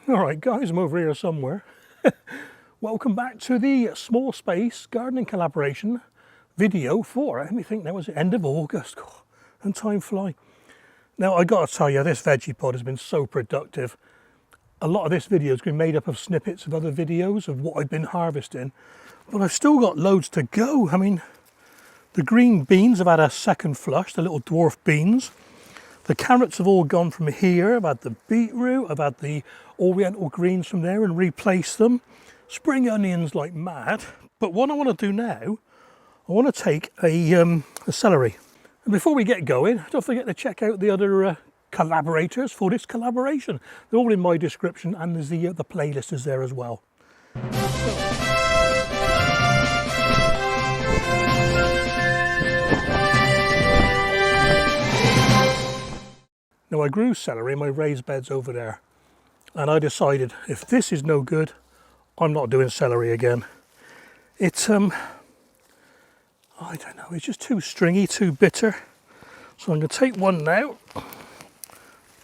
Alright guys, I'm over here somewhere. Welcome back to the small space gardening collaboration video for, let me think, that was the end of August. Oh, and time fly. Now I gotta tell you, this Vegepod has been so productive. A lot of this video has been made up of snippets of other videos of what I've been harvesting, but I've still got loads to go. I mean, the green beans have had a second flush, the little dwarf beans. The carrots have all gone from here. I've had the beetroot, I've had the oriental greens from there and replaced them. Spring onions like mad. But what I want to do now, I want to take a celery. And before we get going, don't forget to check out the other collaborators for this collaboration. They're all in my description, and there's the playlist is there as well. Now I grew celery in my raised beds over there, and I decided if this is no good, I'm not doing celery again. It's I don't know, it's just too stringy, too bitter. So I'm going to take one now.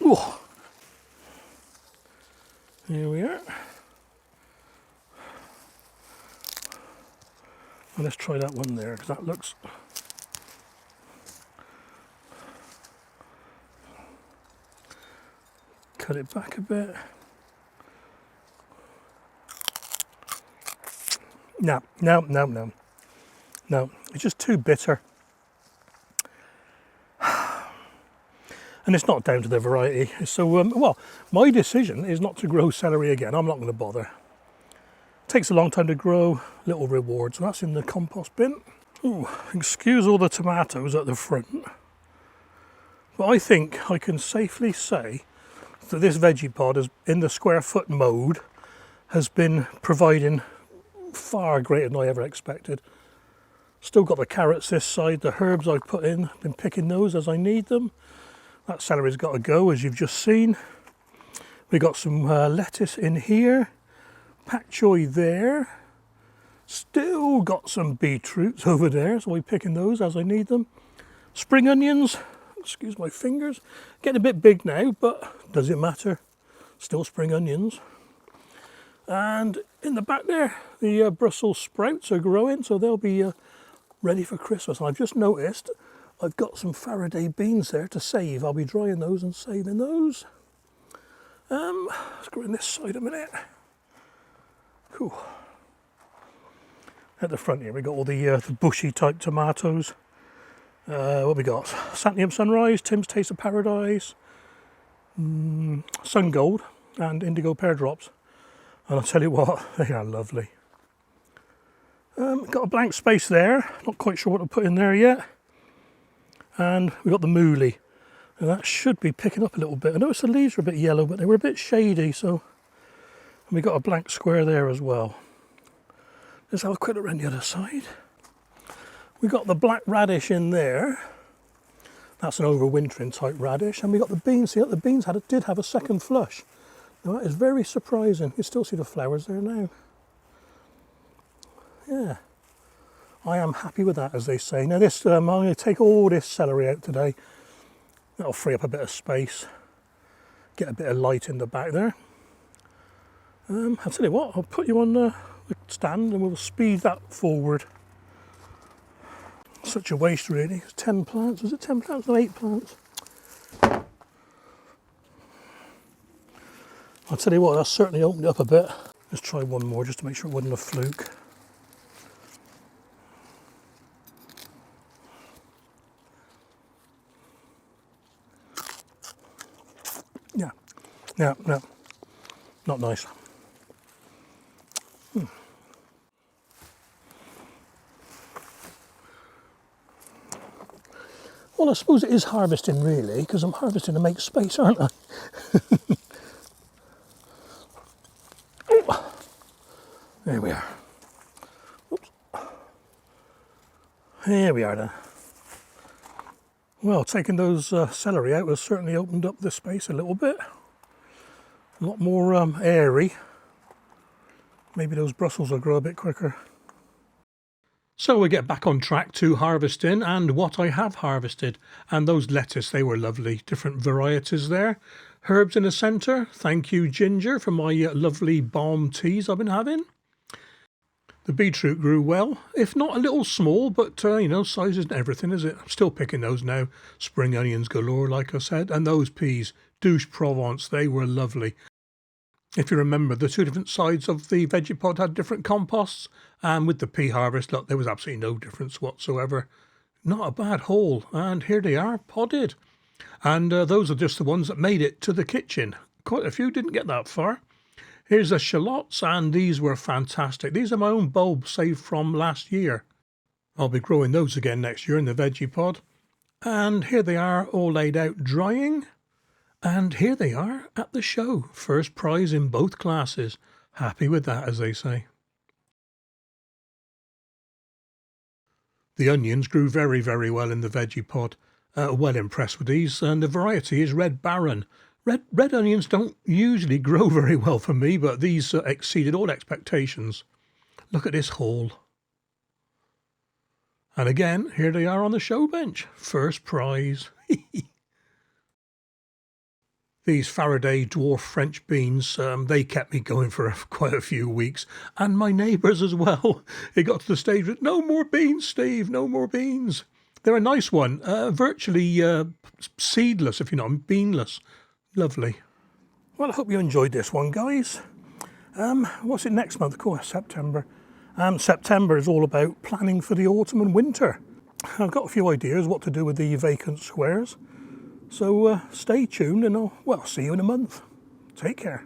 Ooh. Here we are. And let's try that one there, because that looks... Cut it back a bit. No, it's just too bitter. And it's not down to the variety. So, well, my decision is not to grow celery again. I'm not going to bother. It takes a long time to grow, little reward. So that's in the compost bin. Ooh, excuse all the tomatoes at the front. But I think I can safely say that this Vegepod is in the square foot mode has been providing far greater than I ever expected. Still got the carrots this side, the herbs I've put in, been picking those as I need them. That celery's got to go, as you've just seen. We got some lettuce in here, pak choy there. Still got some beetroots over there, so I'm picking those as I need them. Spring onions. Excuse my fingers, getting a bit big now, but does it matter? Still spring onions. And in the back there, the Brussels sprouts are growing, so they'll be ready for Christmas. And I've just noticed I've got some Faraday beans there to save. I'll be drying those and saving those. Let's go in this side a minute. Cool. At the front here, we got all the bushy type tomatoes. What we got? Santiam Sunrise, Tim's Taste of Paradise, Sun Gold and Indigo Pear Drops. And I'll tell you what, they are lovely. Got a blank space there, not quite sure what to put in there yet. And we've got the Mooly, and that should be picking up a little bit. I noticed the leaves are a bit yellow, but they were a bit shady, so... And we got a blank square there as well. Let's have a quick look around the other side. We got the black radish in there. That's an overwintering type radish. And we got the beans. See, the beans did have a second flush. Now that is very surprising. You still see the flowers there now. Yeah. I am happy with that, as they say. Now this, I'm going to take all this celery out today. That'll free up a bit of space. Get a bit of light in the back there. I'll tell you what, I'll put you on the stand and we'll speed that forward. Such a waste, really. It's 10 plants. Was it 10 plants or 8 plants? I'll tell you what, that's certainly opened it up a bit. Let's try one more just to make sure it wasn't a fluke. Yeah, no, not nice. Well, I suppose it is harvesting, really, because I'm harvesting to make space, aren't I? There we are. Oops. There we are then. Well, taking those celery out has certainly opened up the space a little bit. A lot more airy. Maybe those Brussels will grow a bit quicker. So we get back on track to harvesting and what I have harvested. And those lettuce, they were lovely. Different varieties there. Herbs in the centre. Thank you, Ginger, for my lovely balm teas I've been having. The beetroot grew well, if not a little small, but, you know, size isn't everything, is it? I'm still picking those now. Spring onions galore, like I said. And those peas, douche Provence, they were lovely. If you remember, the two different sides of the Vegepod had different composts. And with the pea harvest, look, there was absolutely no difference whatsoever. Not a bad haul. And here they are, podded. And those are just the ones that made it to the kitchen. Quite a few didn't get that far. Here's the shallots, and these were fantastic. These are my own bulbs saved from last year. I'll be growing those again next year in the Vegepod. And here they are, all laid out drying. And here they are at the show. First prize in both classes. Happy with that, as they say. The onions grew very, very well in the Vegepod. Well impressed with these, and the variety is Red Baron. Red onions don't usually grow very well for me, but these exceeded all expectations. Look at this haul. And again, here they are on the show bench. First prize. These Faraday dwarf French beans, they kept me going for quite a few weeks. And my neighbours as well. It got to the stage with, no more beans, Steve, no more beans. They're a nice one, virtually seedless, if you know, beanless. Lovely. Well, I hope you enjoyed this one, guys. What's it next month? Of course, September. September is all about planning for the autumn and winter. I've got a few ideas what to do with the vacant squares. So stay tuned and I'll see you in a month. Take care.